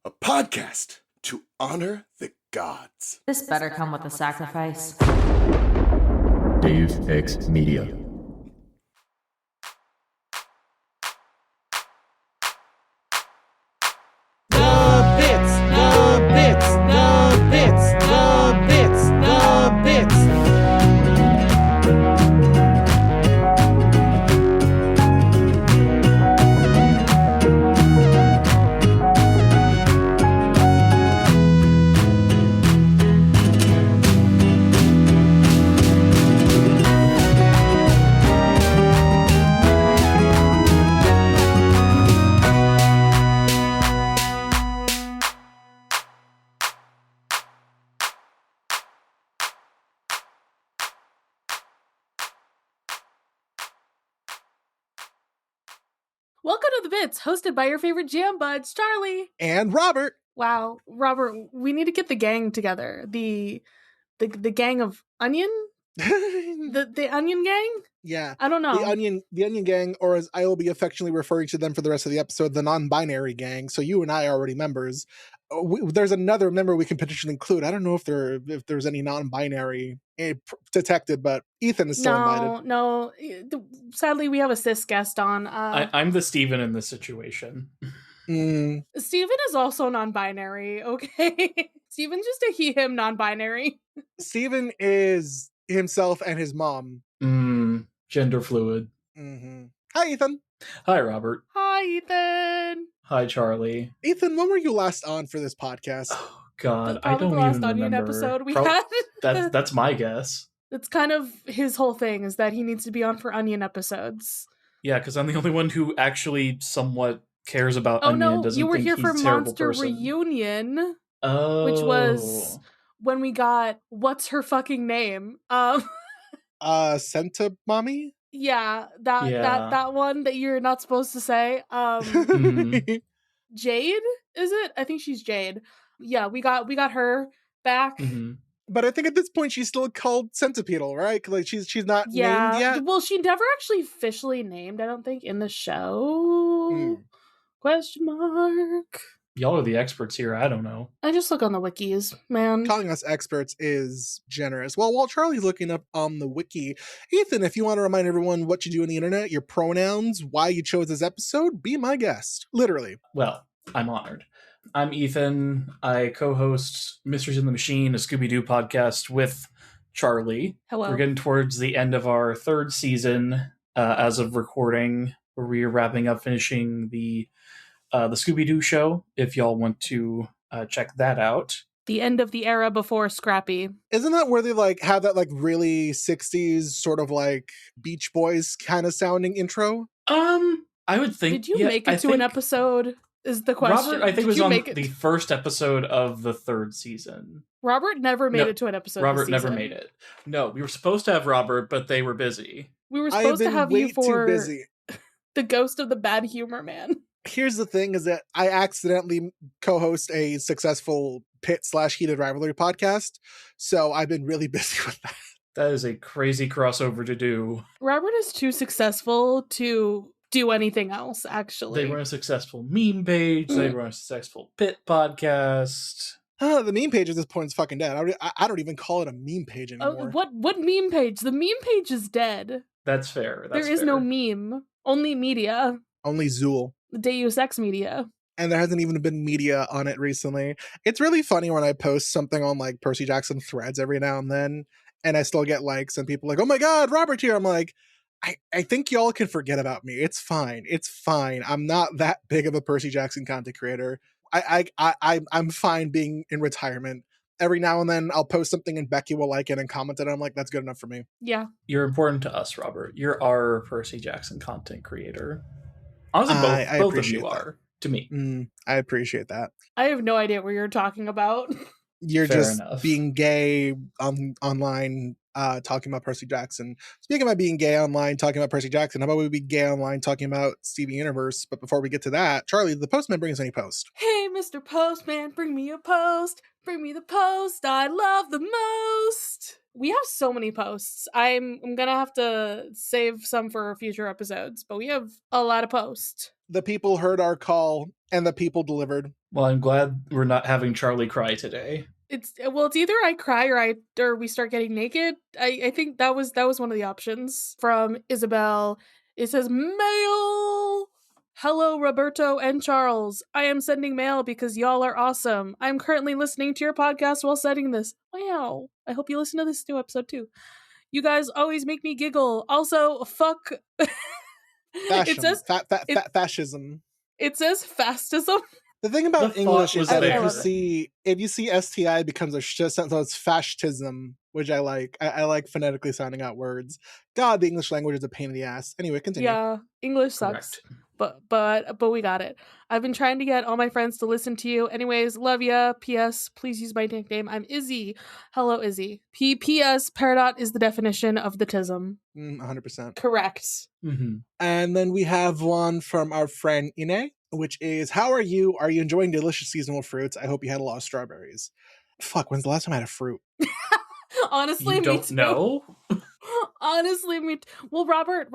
a podcast to honor the gods. This better come with a sacrifice. Dave X Media. Welcome to The Bits, hosted by your favorite jam buds, Charlie. And Robert. Wow, Robert, we need to get the gang together. The gang of Onion? the Onion Gang? Yeah. I don't know. The Onion Gang, or as I will be affectionately referring to them for the rest of the episode, the non-binary gang. So you and I are already members. There's another member we can potentially include. I don't know if there's any non-binary detected, but Ethan is still invited. No. Sadly, we have a cis guest on. I'm the Steven in this situation. Steven is also non-binary, okay? Steven's just a he-him non-binary. Steven is himself and his mom. Gender fluid. Mm-hmm. Hi, Ethan. Hi, Robert. Hi, Ethan. Hi, Charlie. Ethan, when were you last on for this podcast? Oh, God, I Probably don't the last even Onion remember. episode we had. That's my guess. That's kind of his whole thing, is that he needs to be on for Onion episodes. Yeah, because I'm the only one who actually somewhat cares about Oh Onion. no, Doesn't you were think here he's for a terrible Monster person. Reunion, Oh. which was when we got what's her fucking name? Senta Mommy? Yeah, that one that you're not supposed to say. Mhm. Jade, is it? I think she's Jade. Yeah, we got her back. Mhm. But I think at this point she's still called Centipedal, right? Like she's not named yet. Well, she never actually officially named, I don't think, in the show. Question mark. Y'all are the experts here. I don't know. I just look on the wikis, man. Calling us experts is generous. Well, while Charlie's looking up on the wiki, Ethan, if you want to remind everyone what you do on the internet, your pronouns, why you chose this episode, be my guest. Literally. Well, I'm honored. I'm Ethan. I co-host Mysteries in the Machine, a Scooby-Doo podcast with Charlie. Hello. We're getting towards the end of our third season as of recording, where we are wrapping up finishing the Scooby-Doo show, if y'all want to check that out. The end of the era before Scrappy. Isn't that where they have that really 60s sort of Beach Boys kind of sounding intro? I would think. Did you make it to an episode? Is the question. Robert, I think, was on the first episode of the third season. Robert never made it to an episode. Robert never made it. No, we were supposed to have Robert, but they were busy. We were supposed to have you for too busy. The Ghost of the Bad Humor Man. Here's the thing, is that I accidentally co-host a successful Pit/Heated Rivalry podcast, so I've been really busy with that. That is a crazy crossover to do. Robert is too successful to do anything else, actually. They run a successful meme page. They run a successful Pit podcast. The meme page at this point is fucking dead. I don't even call it a meme page anymore. What meme page? The meme page is dead. That's fair. There is no meme. Only media. Only Zool. Deus Ex Media. And there hasn't even been media on it recently. It's really funny when I post something on Percy Jackson threads every now and then, and I still get likes and people oh my god, Robert here. I'm like, I think y'all can forget about me. It's fine. It's fine. I'm not that big of a Percy Jackson content creator. I'm fine being in retirement. Every now and then I'll post something and Becky will like it and comment it. And I'm like, that's good enough for me. Yeah. You're important to us, Robert. You're our Percy Jackson content creator. Honestly, both of you are to me. I appreciate that. I have no idea what you're talking about. You're Fair just enough. being gay online, talking about Percy Jackson. Speaking about being gay online, talking about Percy Jackson, how about we be gay online, talking about Steven Universe? But before we get to that, Charlie, the postman brings any post. Hey, Mr. Postman, bring me a post. Bring me the post I love the most. We have so many posts. I'm gonna have to save some for future episodes, but we have a lot of posts. The people heard our call and the people delivered. Well, I'm glad we're not having Charlie cry today. It's either I cry or we start getting naked. I think that was one of the options from Isabel. It says mail. Hello, Roberto and Charles. I am sending mail because y'all are awesome. I'm currently listening to your podcast while setting this. Wow. I hope you listen to this new episode too. You guys always make me giggle. Also, fuck. Fascism. It says Fascism. it says fascism. The thing about The English thought is was that there. if you see STI, it becomes a shit sentence. So it's fascism, which I like. I like phonetically sounding out words. God, the English language is a pain in the ass. Anyway, continue. Yeah, English sucks. Correct. But we got it. I've been trying to get all my friends to listen to you. Anyways, love ya. P.S. Please use my nickname. I'm Izzy. Hello, Izzy. P.S. Peridot is the definition of the tism. 100%. Correct. Mm-hmm. And then we have one from our friend Ine, which is, how are you? Are you enjoying delicious seasonal fruits? I hope you had a lot of strawberries. Fuck, when's the last time I had a fruit? Honestly, You me don't too. know? Honestly, me too. Well, Robert,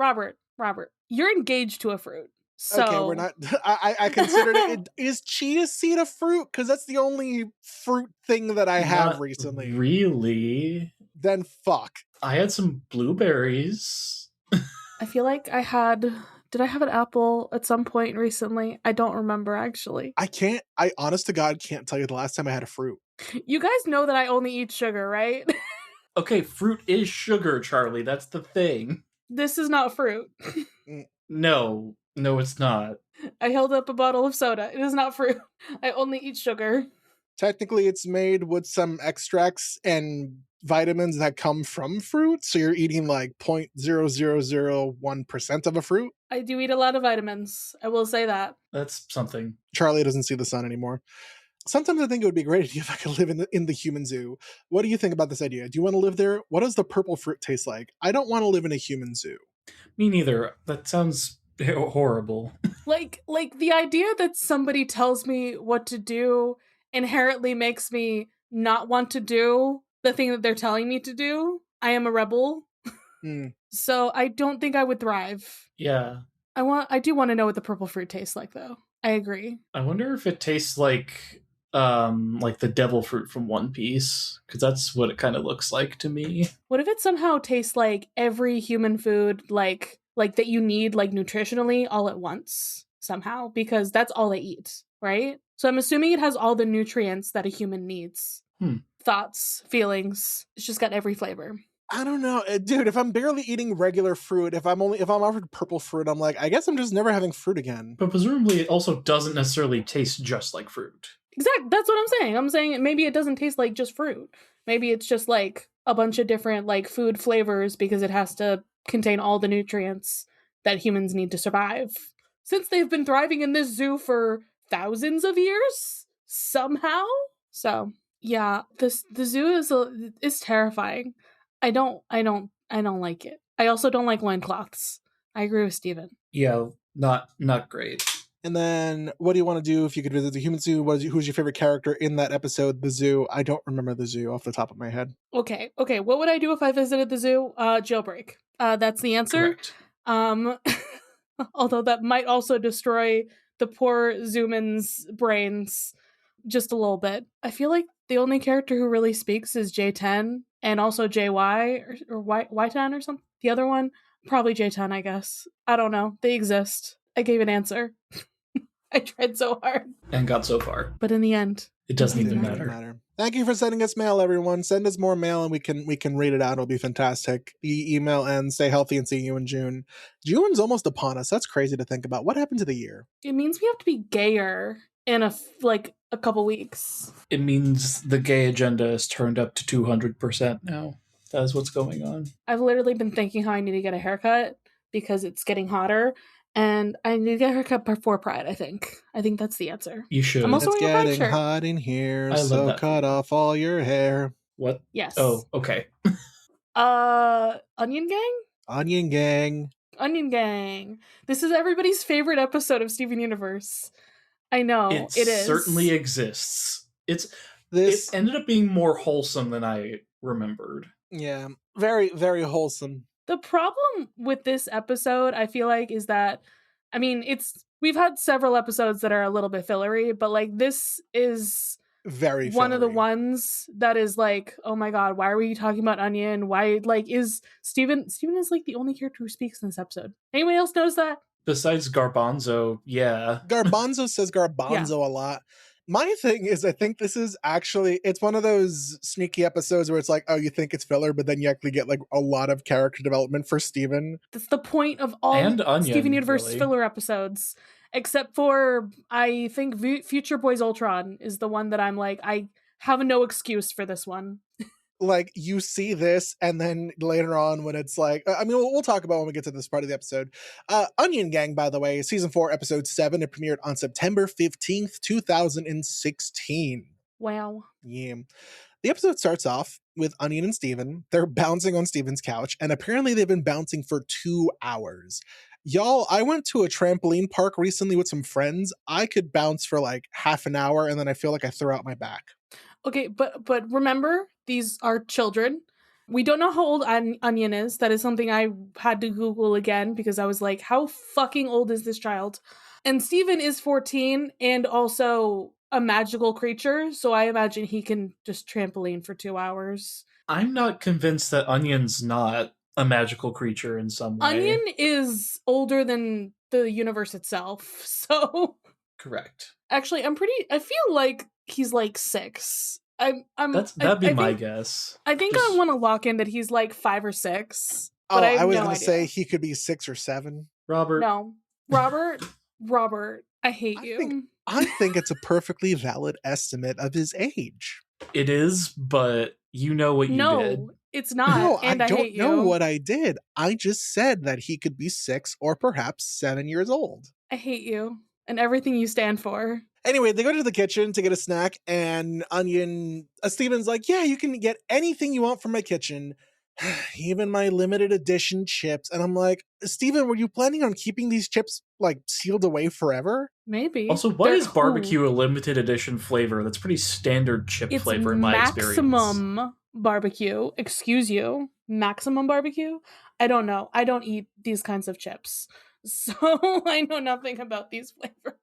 you're engaged to a fruit. So Okay, we're not. I considered it. Is chia seed a fruit? Because that's the only fruit thing that I have Not recently. Really? Then fuck. I had some blueberries. I feel like did I have an apple at some point recently? I don't remember actually. I honest to God can't tell you the last time I had a fruit. You guys know that I only eat sugar, right? Okay, fruit is sugar, Charlie. That's the thing. This is not fruit. No, it's not. I held up a bottle of soda. It is not fruit. I only eat sugar. Technically, it's made with some extracts and vitamins that come from fruit. So you're eating like 0.0001% of a fruit. I do eat a lot of vitamins. I will say that. That's something. Charlie doesn't see the sun anymore. Sometimes I think it would be a great idea if I could live in the human zoo. What do you think about this idea? Do you want to live there? What does the purple fruit taste like? I don't want to live in a human zoo. Me neither. That sounds horrible. Like the idea that somebody tells me what to do inherently makes me not want to do the thing that they're telling me to do. I am a rebel. So I don't think I would thrive. Yeah. I do want to know what the purple fruit tastes like though. I agree. I wonder if it tastes like the devil fruit from One Piece, because that's what it kind of looks like to me. What if it somehow tastes like every human food like that you need like nutritionally all at once somehow, because that's all they eat, right? So I'm assuming it has all the nutrients that a human needs. Thoughts, feelings. It's just got every flavor. I don't know, dude. If I'm barely eating regular fruit, if I'm offered purple fruit, I'm like, I guess I'm just never having fruit again. But presumably it also doesn't necessarily taste just like fruit. Exactly. That's what I'm saying. I'm saying maybe it doesn't taste like just fruit. Maybe it's just like a bunch of different like food flavors because it has to contain all the nutrients that humans need to survive. Since they've been thriving in this zoo for thousands of years somehow. So yeah, the zoo is terrifying. I don't like it. I also don't like loincloths. I agree with Steven. Yeah, not great. And then, what do you want to do if you could visit the human zoo? Who's your favorite character in that episode, the zoo? I don't remember the zoo off the top of my head. Okay. What would I do if I visited the zoo? Jailbreak. That's the answer. Correct. Although that might also destroy the poor Zooman's brains just a little bit. I feel like the only character who really speaks is J10 and also JY or Y10 or something. The other one, probably J10, I guess. I don't know. They exist. I gave an answer. I tried so hard. And got so far. But in the end, It doesn't even Doesn't matter. Thank you for sending us mail, everyone. Send us more mail and we can read it out. It'll be fantastic. The email ends, stay healthy and see you in June. June's almost upon us. That's crazy to think about. What happened to the year? it means we have to be gayer in a couple weeks. It means the gay agenda is turned up to 200% now. That is what's going on. I've literally been thinking how I need to get a haircut because it's getting hotter. And I need to get a haircut before Pride, I think. I think that's the answer. You should. I'm also It's wearing a pride getting shirt. hot in here, I love so that. cut off all your hair. What? Yes. Oh, okay. Onion Gang? Onion Gang. Onion Gang. This is everybody's favorite episode of Steven Universe. I know, It it is. certainly exists. It This, ended up being more wholesome than I remembered. yeah, very, very wholesome. The problem with this episode, I feel like, is that, I mean, it's we've had several episodes that are a little bit fillery, but like this is Very one of the fillery. ones that is like, oh my god, why are we talking about Onion? Why like is Steven is like the only character who speaks in this episode. Anybody else knows that? Besides Garbanzo, yeah. Garbanzo says Garbanzo a lot. My thing is, I think this is actually, it's one of those sneaky episodes where it's like, oh, you think it's filler, but then you actually get like a lot of character development for Steven. That's the point of all And Onion, Steven Universe really. filler episodes. Except for, I think Future Boys Ultron is the one that I'm like, I have no excuse for this one. Like, you see this, and then later on when it's like, I mean, we'll talk about when we get to this part of the episode. Onion Gang, by the way, season 4, episode 7, it premiered on September 15th, 2016. Wow. Yeah. The episode starts off with Onion and Steven. They're bouncing on Steven's couch, and apparently they've been bouncing for 2 hours. Y'all, I went to a trampoline park recently with some friends. I could bounce for like half an hour, and then I feel like I threw out my back. Okay, but remember, these are children. We don't know how old Onion is. That is something I had to Google again because I was like, how fucking old is this child? And Steven is 14 and also a magical creature, so I imagine he can just trampoline for 2 hours. I'm not convinced that Onion's not a magical creature in some way. Onion is older than the universe itself, so Correct. actually I feel like he's like 6. That'd be my guess. I think Just- I want to lock in that he's like 5 or 6. Oh, But I was no going to idea. say he could be 6 or 7. Robert. No. Robert, I hate you. I think it's a perfectly valid estimate of his age. It is, but you know what you did. No, it's not. No, and I I don't hate know you. what I did. I just said that he could be 6 or perhaps 7 years old. I hate you and everything you stand for. Anyway, they go to the kitchen to get a snack, and Steven's like, yeah, you can get anything you want from my kitchen, even my limited edition chips. And I'm like, Steven, were you planning on keeping these chips like sealed away forever? Maybe. Also, what They're is barbecue a limited edition flavor? That's pretty standard chip It's flavor in my experience. maximum barbecue. Excuse you. Maximum barbecue? I don't know. I don't eat these kinds of chips. So I know nothing about these flavors.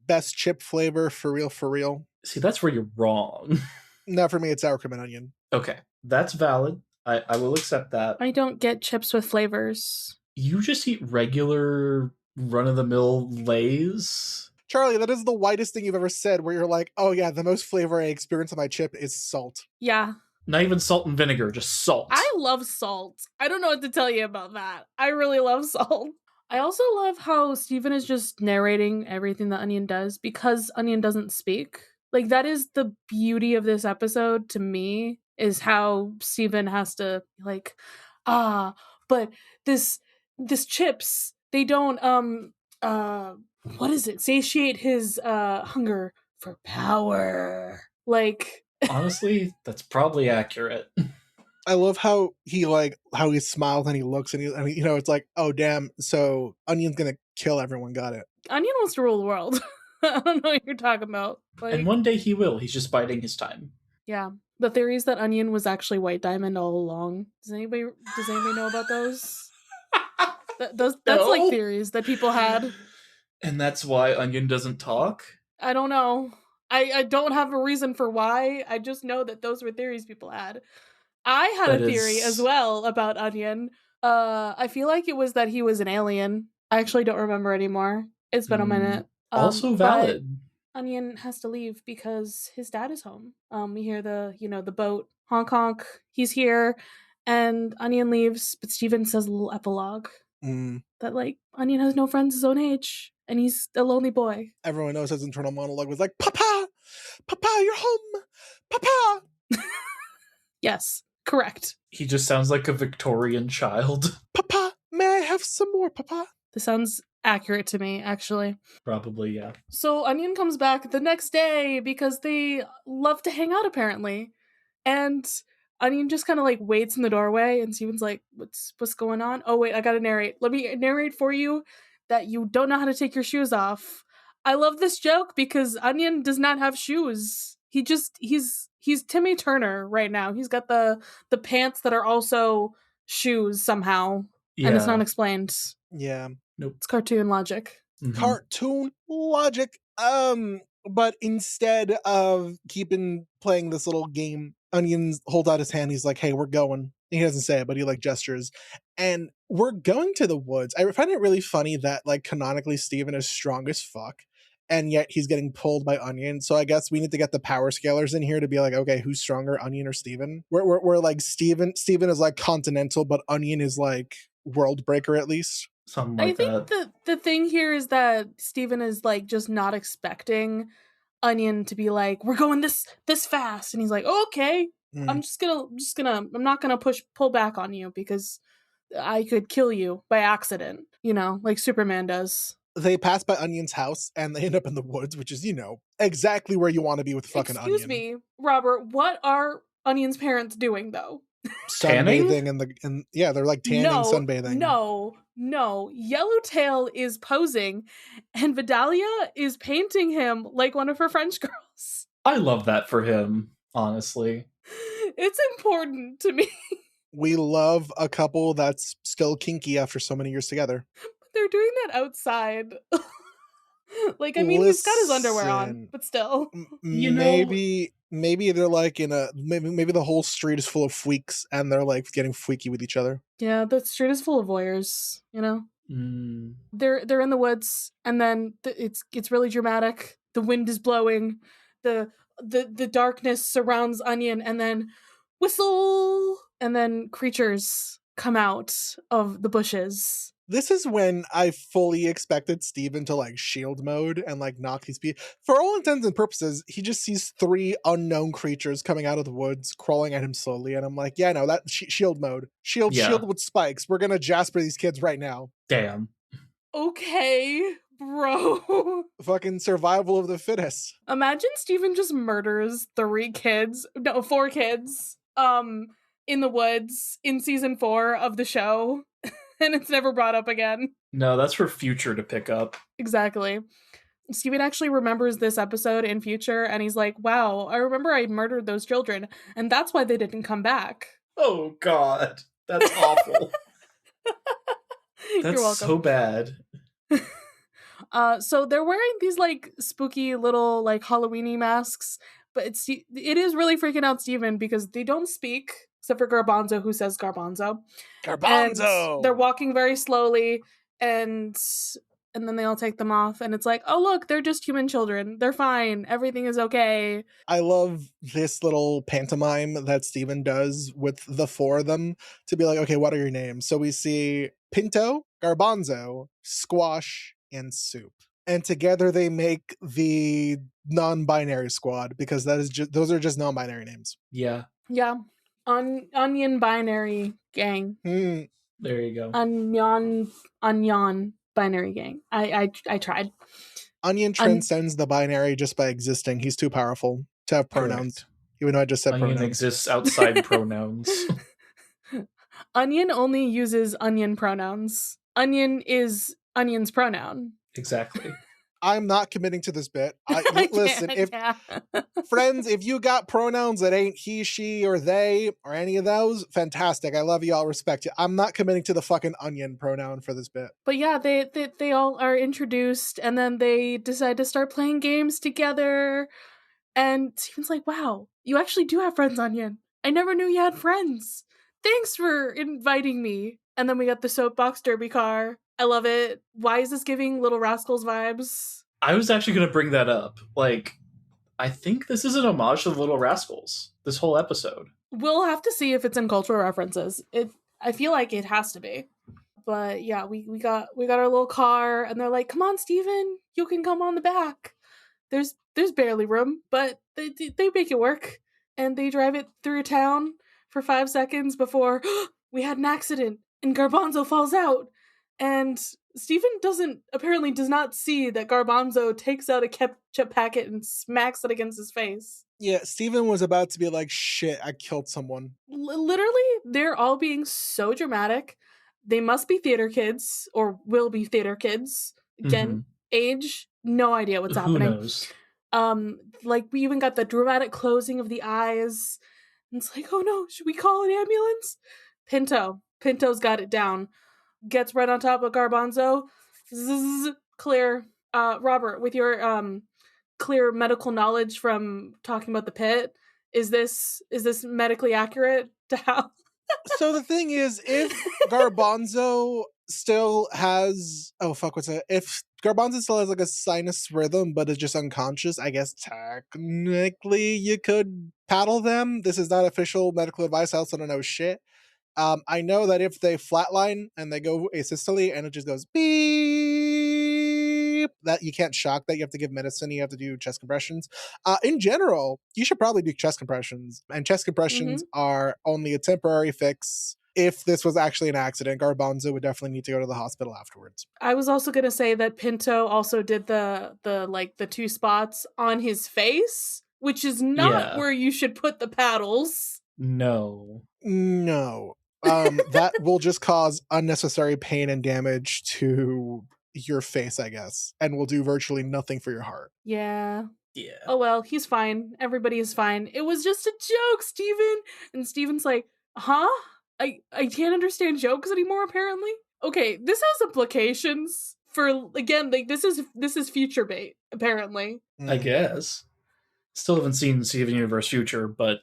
Best chip flavor, for real, for real. See, that's where you're wrong. No, for me, it's sour cream and onion. Okay, that's valid. I will accept that. I don't get chips with flavors. You just eat regular run-of-the-mill Lay's? Charlie, that is the whitest thing you've ever said, where you're like, oh yeah, the most flavor I experience on my chip is salt. Yeah. Not even salt and vinegar, just salt. I love salt. I don't know what to tell you about that. I really love salt. I also love how Steven is just narrating everything that Onion does because Onion doesn't speak. Like, that is the beauty of this episode to me, is how Steven has to, like, but this chips, they don't, what is it? Satiate his, hunger for power. Like, Honestly, that's probably accurate. I love how he smiles and he looks and he, it's like, oh damn, so Onion's gonna kill everyone. Got it. Onion wants to rule the world. I don't know what you're talking about. Like, And one day he will. He's just biding his time. yeah, the theory is that Onion was actually White Diamond all along. Does anybody know about those? That's No. like theories that people had. And that's why Onion doesn't talk? I don't know. I don't have a reason for why. I just know that those were theories people had. I had That a theory is- as well about Onion. I feel like it was that he was an alien. I actually don't remember anymore. It's been a minute. Also But valid. Onion has to leave because his dad is home. We hear the boat honk honk. He's here, and Onion leaves. But Steven says a little epilogue that like Onion has no friends his own age, and he's a lonely boy. Everyone knows his internal monologue was like, Papa, you're home, Papa. Yes, correct. He just sounds like a Victorian child. Papa, may I have some more, Papa? This sounds accurate to me, actually. Probably, yeah. So Onion comes back the next day because they love to hang out, apparently. And Onion just kind of like waits in the doorway, and Steven's like, what's going on? Oh wait, I gotta narrate. Let me narrate for you that you don't know how to take your shoes off. I love this joke because Onion does not have shoes. He's Timmy Turner right now. He's got the pants that are also shoes somehow. Yeah. And it's not explained. Yeah. It's cartoon logic. Mhm. cartoon logic. But instead of keeping playing this little game, Onion holds out his hand. He's like, "Hey, we're going." He doesn't say it, but he like gestures, and we're going to the woods. I find it really funny that like canonically Steven is strong as fuck, and yet he's getting pulled by Onion. So I guess we need to get the power scalers in here to be like, okay, who's stronger, Onion or Steven? We're like Steven is like continental, but Onion is like world breaker at least. Something I like think that. the thing here is that Steven is like just not expecting Onion to be like, we're going this fast, and he's like, okay, I'm not gonna pull back on you because I could kill you by accident, like Superman does. They pass by Onion's house and they end up in the woods, which is, exactly where you want to be with fucking Excuse Onion. me, Robert, what are Onion's parents doing though? Tanning? Sunbathing they're like tanning, sunbathing. No. Yellowtail is posing and Vidalia is painting him like one of her French girls. I love that for him, honestly. It's important to me. We love a couple that's still kinky after so many years together. They're doing that outside. Like, I mean, he's got his underwear on, Listen, but still. You know- maybe they're like maybe the whole street is full of freaks and they're like getting freaky with each other. Yeah, the street is full of voyeurs, Mm. They're in the woods, and then it's really dramatic. The wind is blowing, the darkness surrounds Onion, and then whistle, and then creatures come out of the bushes. This is when I fully expected Steven to like shield mode and like knock these people. For all intents and purposes, he just sees 3 unknown creatures coming out of the woods, crawling at him slowly, and I'm like, yeah, no, that shield mode, shield with spikes. We're gonna Jasper these kids right now. Damn. Okay, bro. Fucking survival of the fittest. Imagine Steven just murders 4 kids, in the woods in season 4 of the show. And it's never brought up again. No, that's for future to pick up. Exactly. Steven actually remembers this episode in future, and he's like, wow, I remember I murdered those children, and that's why they didn't come back. Oh, God. That's awful. You're That's welcome. so bad. So they're wearing these like spooky little like Halloween-y masks, but it is really freaking out Steven because they don't speak except for Garbanzo, who says Garbanzo. Garbanzo! And they're walking very slowly, and then they all take them off, and it's like, oh look, they're just human children. They're fine. Everything is okay. I love this little pantomime that Steven does with the 4 of them to be like, okay, what are your names? So we see Pinto, Garbanzo, Squash, and Soup. And together they make the non-binary squad because those are just non-binary names. Yeah. Yeah. Onion binary gang. There you go. Onion binary gang. I tried. Onion transcends the binary just by existing. He's too powerful to have pronouns. Correct. Even though I just said Onion pronouns. exists outside pronouns. Onion only uses onion pronouns. Onion is Onion's pronoun. Exactly. I'm not committing to this bit. Listen, friends, if you got pronouns that ain't he, she, or they, or any of those, fantastic. I love you. I'll respect you. I'm not committing to the fucking onion pronoun for this bit. But yeah, they all are introduced, and then they decide to start playing games together. And Steven's like, wow, you actually do have friends, Onion. I never knew you had friends. Thanks for inviting me. And then we got the soapbox derby car. I love it. Why is this giving Little Rascals vibes? I was actually going to bring that up. Like, I think this is an homage to the Little Rascals, this whole episode. We'll have to see if it's in cultural references. I feel like it has to be. But yeah, we got our little car, and they're like, come on, Steven, you can come on the back. There's barely room, but they make it work. And they drive it through town for 5 seconds before we had an accident and Garbanzo falls out. And Steven does not see that Garbanzo takes out a ketchup packet and smacks it against his face. Yeah, Steven was about to be like, shit, I killed someone. Literally, they're all being so dramatic. They must be theater kids, or will be theater kids. Again, age, no idea what's happening. Who knows? Like, we even got the dramatic closing of the eyes. And it's like, oh no, should we call an ambulance? Pinto's got it down. Gets right on top of Garbanzo, Claire, Robert, with your clear medical knowledge from talking about the pit, is this medically accurate to how? So the thing is, if Garbanzo still has if Garbanzo still has like a sinus rhythm but is just unconscious, I guess technically you could paddle them. This is not official medical advice. I also don't know shit. I know that if they flatline and they go asystole and it just goes beep, that you can't shock that. You have to give medicine. You have to do chest compressions. In general, you should probably do chest compressions. And chest compressions are only a temporary fix. If this was actually an accident, Garbanzo would definitely need to go to the hospital afterwards. I was also gonna say that Pinto also did the 2 spots on his face, which is not where you should put the paddles. No. That will just cause unnecessary pain and damage to your face, I guess, and will do virtually nothing for your heart. Yeah. Yeah. Oh well, he's fine. Everybody is fine. It was just a joke, Steven. And Steven's like, huh? I can't understand jokes anymore, apparently. Okay, this has implications for, again, like this is future bait, apparently. I guess. Still haven't seen Steven Universe Future, but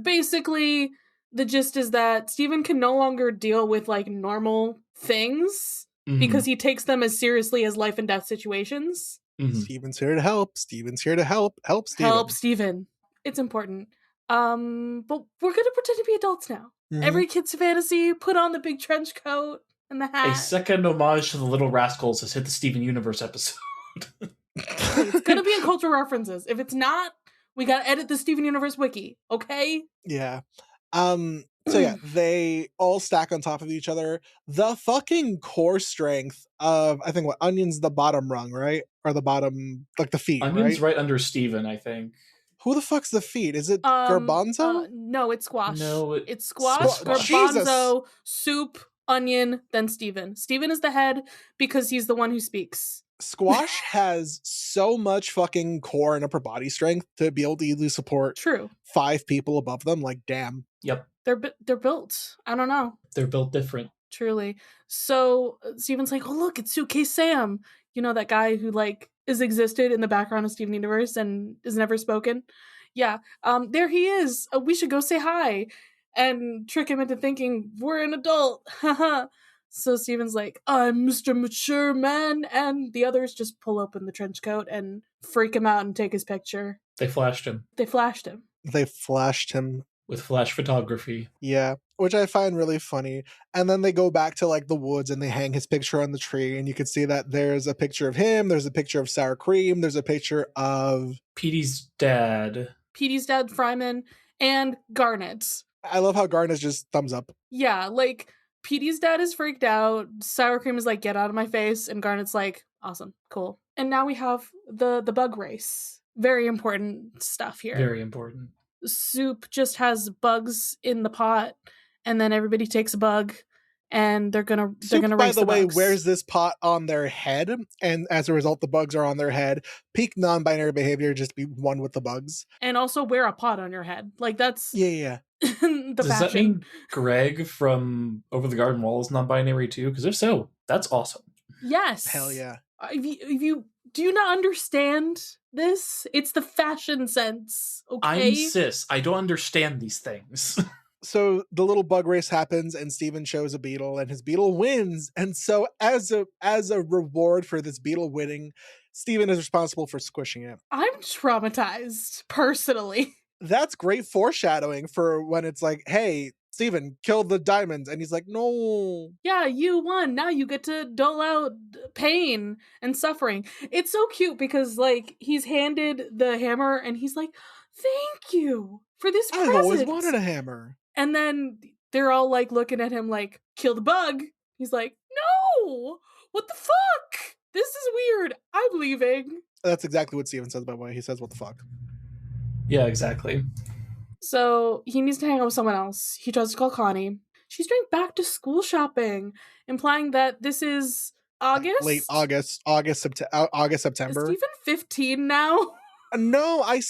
basically the gist is that Steven can no longer deal with like normal things because he takes them as seriously as life and death situations. Steven's here to help. Steven's here to help. Help Steven. Help Steven. It's important. But we're gonna pretend to be adults now. Every kid's fantasy, put on the big trench coat and the hat. A second homage to the Little Rascals has hit the Steven Universe episode. It's gonna be in cultural references. If it's not, we gotta edit the Steven Universe wiki, okay? Yeah. So yeah, they all stack on top of each other. The fucking core strength of, I think, Onion's the bottom rung, right? Or the bottom, like the feet, Onion's right under Steven, I think. Who the fuck's the feet? Is it Garbanzo? No, it's Squash. No, it's Squash, Garbanzo, Soup, Onion, then Steven. Steven is the head because he's the one who speaks. Squash has so much fucking core and upper body strength to be able to easily support 5 people above them. Like, damn. Yep. They're built. I don't know. They're built different. Truly. So Steven's like, oh look, it's Suitcase Sam. You know, that guy who like is existed in the background of Steven Universe and is never spoken. Yeah. There he is. We should go say hi and trick him into thinking we're an adult. Haha. So Steven's like, I'm Mr. Mature Man, and the others just pull open the trench coat and freak him out and take his picture. They flashed him. They flashed him. With flash photography. Yeah, which I find really funny. And then they go back to like the woods and they hang his picture on the tree, and you can see that there's a picture of him, there's a picture of Sour Cream, there's a picture of Petey's dad, Fryman, and Garnet. I love how Garnet's just thumbs up. Yeah, like Petey's dad is freaked out, Sour Cream is like, get out of my face, and Garnet's like, awesome, cool. And now we have the bug race. Very important stuff here. Very important. Soup just has bugs in the pot, and then everybody takes a bug, and they're gonna race the bugs. By the way, wears this pot on their head, and as a result, the bugs are on their head. Peak non-binary behavior, just be one with the bugs. And also wear a pot on your head. Like that's yeah. Does that mean Greg from Over the Garden Wall is non-binary too? Because if so, that's awesome. Yes. Hell yeah. Do you not understand this? It's the fashion sense, okay? I'm cis. I don't understand these things. So the little bug race happens, and Steven shows a beetle, and his beetle wins. And so as a reward for this beetle winning, Steven is responsible for squishing it. I'm traumatized, personally. That's great foreshadowing for when it's like, hey, Steven, kill the diamonds. And he's like, no. Yeah, you won. Now you get to dole out pain and suffering. It's so cute because, like, he's handed the hammer and he's like, thank you for this present. I've always wanted a hammer. And then they're all, like, looking at him like, kill the bug. He's like, no! What the fuck? This is weird. I'm leaving. That's exactly what Steven says, by the way. He says, what the fuck? Yeah, exactly. So he needs to hang out with someone else. He tries to call Connie. She's doing back to school shopping, implying that this is August? Late August, September. Is Steven 15 now? No, I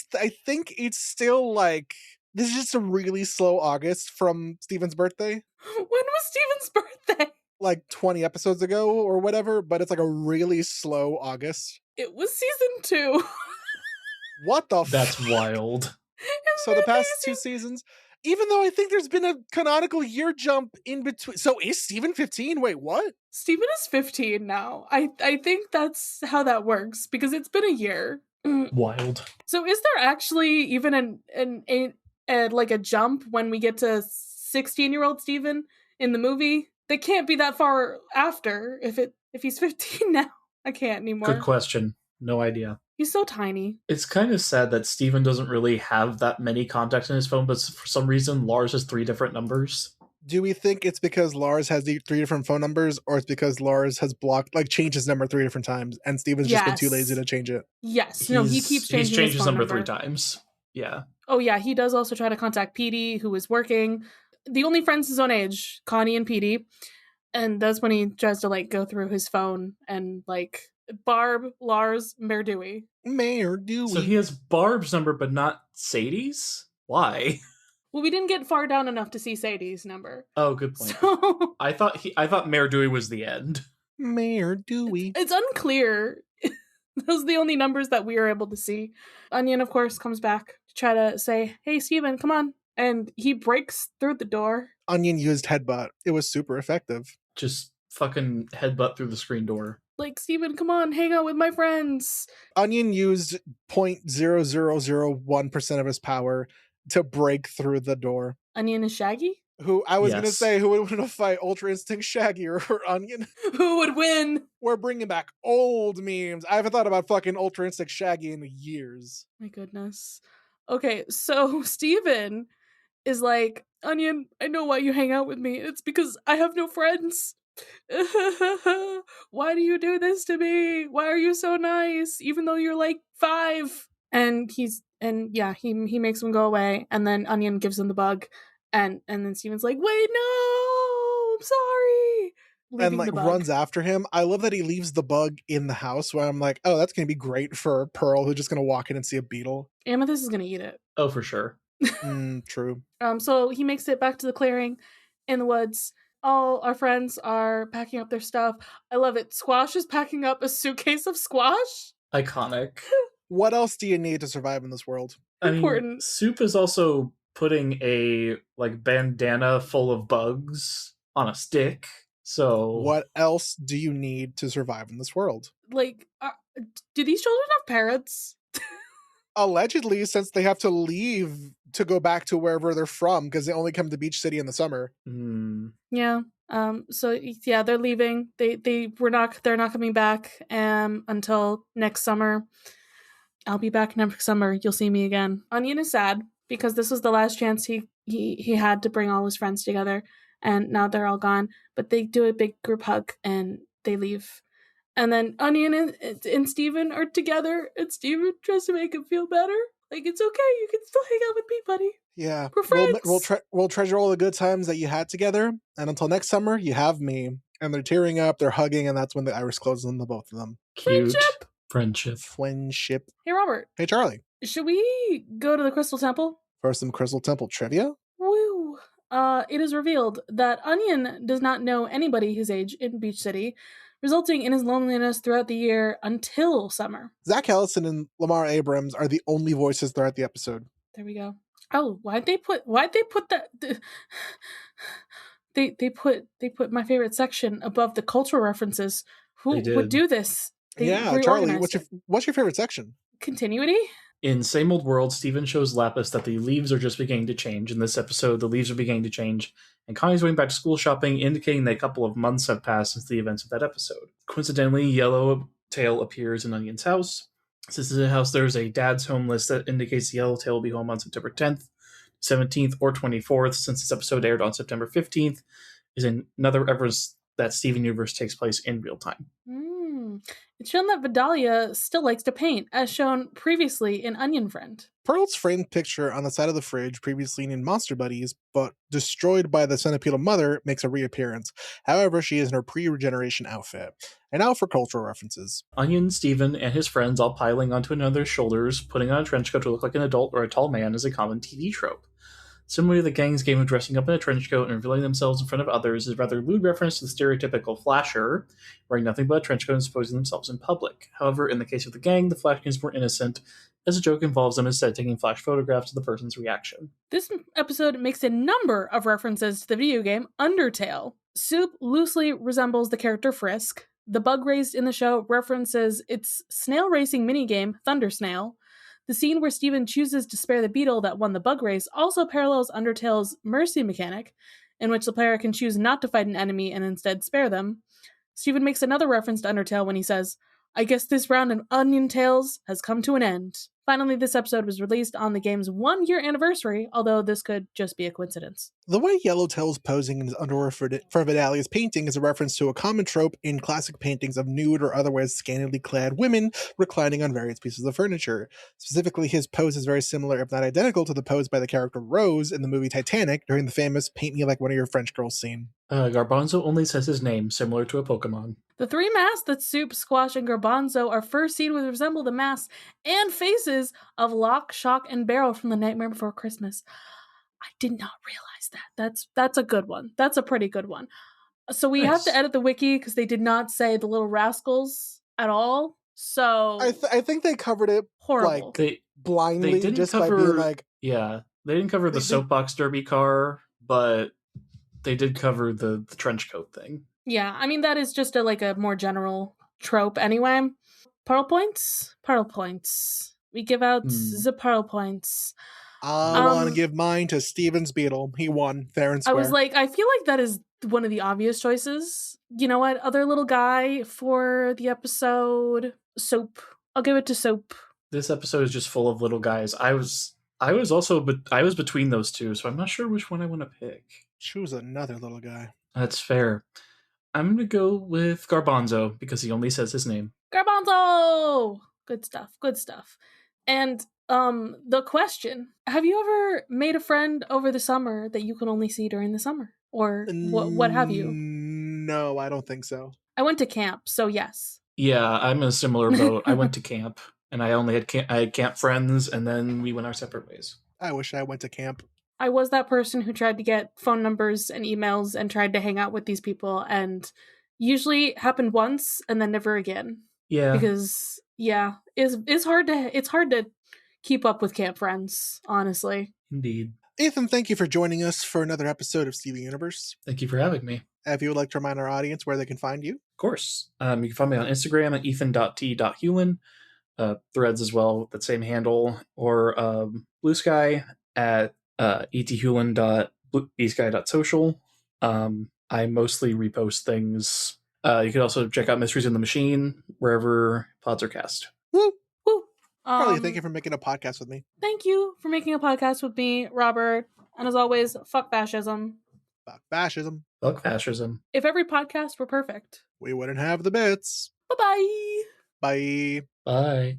think it's still like, this is just a really slow August from Steven's birthday. When was Steven's birthday? like 20 episodes ago or whatever, but it's like a really slow August. It was season 2. What the That's wild. So the past 2 seasons, even though I think there's been a canonical year jump in between. So is Steven 15? Wait, what? Steven is 15 now. I think that's how that works because it's been a year. Wild. So is there actually even like a jump when we get to 16-year-old Steven in the movie? They can't be that far after if he's 15 now. I can't anymore. Good question. No idea. He's so tiny. It's kind of sad that Steven doesn't really have that many contacts in his phone, but for some reason, Lars has 3 different numbers. Do we think it's because Lars has the 3 different phone numbers, or it's because Lars has changed his number 3 different times, and Steven's just been too lazy to change it? Yes. No, he keeps changing He's changed his his phone number 3 times. Yeah. Oh yeah, he does also try to contact Petey, who is working. The only friends his own age, Connie and Petey. And that's when he tries to like go through his phone and like Barb, Lars, Mayor Dewey. Mayor Dewey. So he has Barb's number, but not Sadie's? Why? Well, we didn't get far down enough to see Sadie's number. Oh, good point. So I thought Mayor Dewey was the end. Mayor Dewey. it's unclear. Those are the only numbers that we are able to see. Onion, of course, comes back to try to say, "Hey, Steven, come on." And he breaks through the door. Onion used headbutt. It was super effective. Just fucking headbutt through the screen door. Like, "Steven, come on, hang out with my friends." Onion used 0.0001% of his power to break through the door. Onion is Shaggy? Who I was going to Yes. say, who would win a fight, Ultra Instinct Shaggy or Onion? Who would win? We're bringing back old memes. I haven't thought about fucking Ultra Instinct Shaggy in years. My goodness. Okay, so Steven is like, "Onion, I know why you hang out with me. It's because I have no friends. Why do you do this to me? Why are you so nice, even though you're like 5? And he makes him go away, and then Onion gives him the bug, and then Steven's like, "Wait, no, I'm sorry." And Leaving like the bug. runs after him. I love that he leaves the bug in the house where I'm like, oh, that's going to be great for Pearl, who's just going to walk in and see a beetle. Amethyst is gonna eat it. Oh, for sure. True. So he makes it back to the clearing in the woods. All our friends are packing up their stuff. I love it. Squash is packing up a suitcase of squash. Iconic. What else do you need to survive in this world? I mean, Important. Soup is also putting a like bandana full of bugs on a stick. So What else do you need to survive in this world? Like, do these children have parents? Allegedly, since they have to leave to go back to wherever they're from because they only come to Beach City in the summer. Yeah. So yeah, they're leaving. They're not coming back until next summer. I'll be back next summer. You'll see me again. Onion is sad because this was the last chance he had to bring all his friends together, and now they're all gone. But they do a big group hug and they leave. And then Onion and Steven are together, and Steven tries to make him feel better. Like, it's okay, you can still hang out with me, buddy. Yeah, We're friends. We'll treasure all the good times that you had together, and until next summer, you have me. And they're tearing up, they're hugging, and that's when the iris closes on the both of them. Cute Friendship. friendship. Hey, Robert, Hey, Charlie, should we go to the Crystal Temple? for some Crystal Temple trivia. Woo! It is revealed that Onion does not know anybody his age in Beach City, resulting in his loneliness throughout the year until summer. Zach Ellison and Lamar Abrams are the only voices throughout the episode. There we go. Oh, why'd they put that? They put my favorite section above the cultural references. Who They did. would do this? They Yeah, Charlie, reorganized what's your it. favorite section? Continuity? In Same Old World, Steven shows Lapis that the leaves are just beginning to change. In this episode, the leaves are beginning to change, and Connie's going back to school shopping, indicating that a couple of months have passed since the events of that episode. Coincidentally, Yellowtail appears in Onion's house. Since in the house there's a dad's home list that indicates Yellowtail will be home on September 10th, 17th, or 24th. Since this episode aired on September 15th, is another evidence that Steven Universe takes place in real time. It's shown that Vidalia still likes to paint, as shown previously in Onion Friend. Pearl's framed picture on the side of the fridge, previously in Monster Buddies, but destroyed by the centipedal mother, makes a reappearance. However, she is in her pre-regeneration outfit. And now for cultural references. Onion, Steven, and his friends all piling onto another's shoulders, putting on a trench coat to look like an adult or a tall man is a common TV trope. Similarly, the gang's game of dressing up in a trench coat and revealing themselves in front of others is a rather lewd reference to the stereotypical flasher, wearing nothing but a trench coat and exposing themselves in public. However, in the case of the gang, the Flash is more innocent, as the joke involves them instead taking flash photographs of the person's reaction. This episode makes a number of references to the video game Undertale. Soup loosely resembles the character Frisk. The bug raised in the show references its snail racing minigame, Thunder Snail. The scene where Steven chooses to spare the beetle that won the bug race also parallels Undertale's mercy mechanic, in which the player can choose not to fight an enemy and instead spare them. Steven makes another reference to Undertale when he says, "I guess this round of Onion Tales has come to an end." Finally, this episode was released on the game's 1-year anniversary, although this could just be a coincidence. The way Yellowtail's posing in his underwear for Vidalia's painting is a reference to a common trope in classic paintings of nude or otherwise scantily clad women reclining on various pieces of furniture. Specifically, his pose is very similar, if not identical, to the pose by the character Rose in the movie Titanic during the famous "Paint Me Like One of Your French Girls" scene. Garbanzo only says his name, similar to a Pokemon. The three masks that Soup, Squash, and Garbanzo are first seen with resemble the masks and faces of Lock, Shock, and Barrel from The Nightmare Before Christmas. I did not realize that. That's a good one. That's a pretty good one. So we have to edit the wiki because they did not say the little rascals at all. So I think they covered it horrible. like blindly, they didn't just cover, by being like, yeah, they didn't cover the soapbox derby car, but they did cover the trench coat thing. Yeah, I mean, that is just a more general trope anyway. Pearl points? Pearl points. We give out the pearl points. I want to give mine to Steven's Beetle. He won fair and square. I was like, I feel like that is one of the obvious choices. You know what? Other little guy for the episode. Soap. I'll give it to Soap. This episode is just full of little guys. I was between those two, so I'm not sure which one I want to pick. Choose another little guy. That's fair. I'm going to go with Garbanzo because he only says his name. Garbanzo! Good stuff. Good stuff. And the question, have you ever made a friend over the summer that you can only see during the summer? Or what have you? No, I don't think so. I went to camp, so yes. Yeah, I'm in a similar boat. I went to camp, and I only had camp friends, and then we went our separate ways. I wish I went to camp. I was that person who tried to get phone numbers and emails and tried to hang out with these people, and usually happened once and then never again. Yeah. Because it's hard to keep up with camp friends, honestly. Indeed. Ethan, thank you for joining us for another episode of Steven Universe. Thank you for having me. If you would like to remind our audience where they can find you. Of course. You can find me on Instagram at ethan.t.hewlin, Threads as well with that same handle, or Blue Sky at ethewlin.bsky.social. I mostly repost things. You can also check out Mysteries in the Machine wherever pods are cast. Woo! Woo! Carly, thank you for making a podcast with me. Thank you for making a podcast with me, Robert. And as always, fuck fascism. Fuck fascism. Fuck fascism. If every podcast were perfect, we wouldn't have the bits. Bye-bye. Bye. Bye.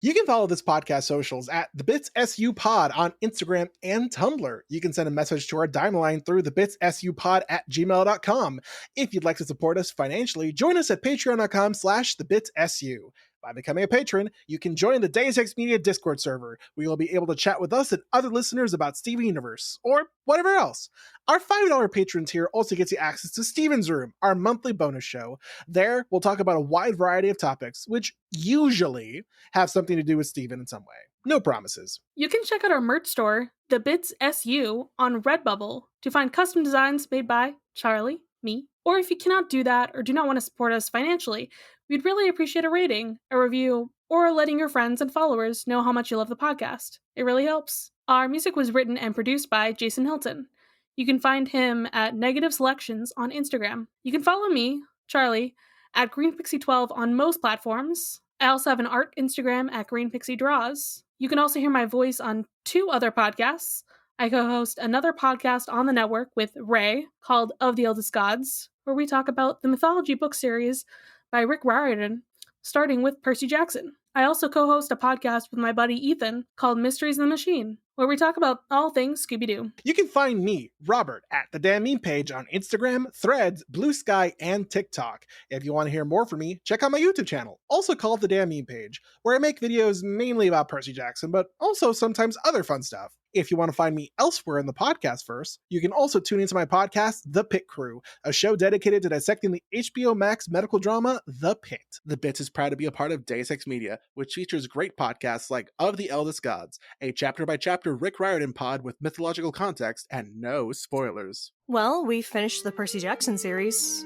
You can follow this podcast socials at The Bits SU Pod on Instagram and Tumblr. You can send a message to our dime line through thebitsSUpod@gmail.com. If you'd like to support us financially, join us at patreon.com/thebitsu. By becoming a patron, you can join the Deus Ex Media Discord server, where you'll be able to chat with us and other listeners about Steven Universe, or whatever else. Our $5 patron tier also gets you access to Steven's Room, our monthly bonus show. There, we'll talk about a wide variety of topics, which usually have something to do with Steven in some way. No promises. You can check out our merch store, The Bits SU, on Redbubble to find custom designs made by Charlie, me, or if you cannot do that or do not want to support us financially, we'd really appreciate a rating, a review, or letting your friends and followers know how much you love the podcast. It really helps. Our music was written and produced by Jason Hilton. You can find him at Negative Selections on Instagram. You can follow me, Charlie, at GreenPixie12 on most platforms. I also have an art Instagram at GreenPixieDraws. You can also hear my voice on 2 other podcasts. I co-host another podcast on the network with Ray called Of the Eldest Gods, where we talk about the mythology book series by Rick Riordan, starting with Percy Jackson. I also co-host a podcast with my buddy Ethan called Mysteries in the Machine, where we talk about all things Scooby-Doo. You can find me, Robert, at the Damn Meme page on Instagram, Threads, Blue Sky, and TikTok. If you want to hear more from me, check out my YouTube channel, also called the Damn Meme page, where I make videos mainly about Percy Jackson, but also sometimes other fun stuff. If you want to find me elsewhere in the podcast verse, you can also tune into my podcast, The Pit Crew, a show dedicated to dissecting the HBO Max medical drama, The Pit. The Bits is proud to be a part of Deus Ex Media, which features great podcasts like Of the Eldest Gods, a chapter-by-chapter Rick Riordan pod with mythological context and no spoilers. Well, we finished the Percy Jackson series.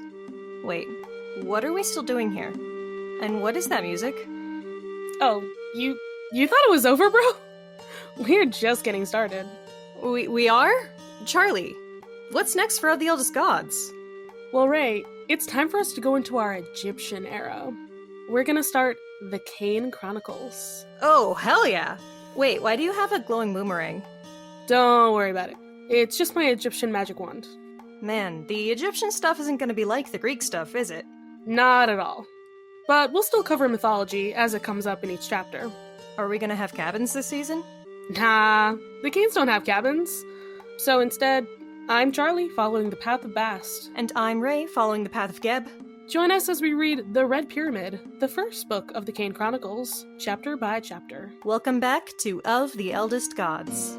Wait, what are we still doing here? And what is that music? Oh, you thought it was over, bro? We're just getting started. We are? Charlie, what's next for Of the Eldest Gods? Well, Ray, it's time for us to go into our Egyptian era. We're gonna start the Kane Chronicles. Oh, hell yeah! Wait, why do you have a glowing boomerang? Don't worry about it. It's just my Egyptian magic wand. Man, the Egyptian stuff isn't gonna be like the Greek stuff, is it? Not at all. But we'll still cover mythology as it comes up in each chapter. Are we gonna have cabins this season? Nah, the Kanes don't have cabins. So instead, I'm Charlie, following the path of Bast. And I'm Ray, following the path of Geb. Join us as we read The Red Pyramid, the first book of the Kane Chronicles, chapter by chapter. Welcome back to Of the Eldest Gods.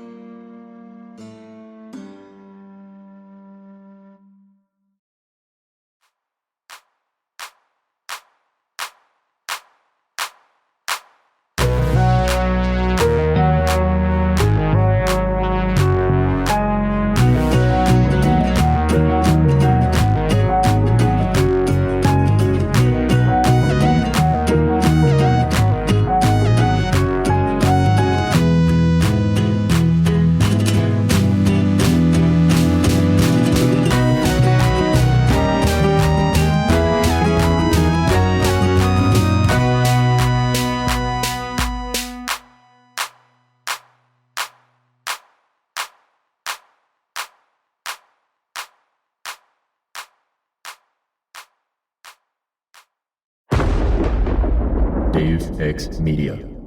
Deus Ex Media.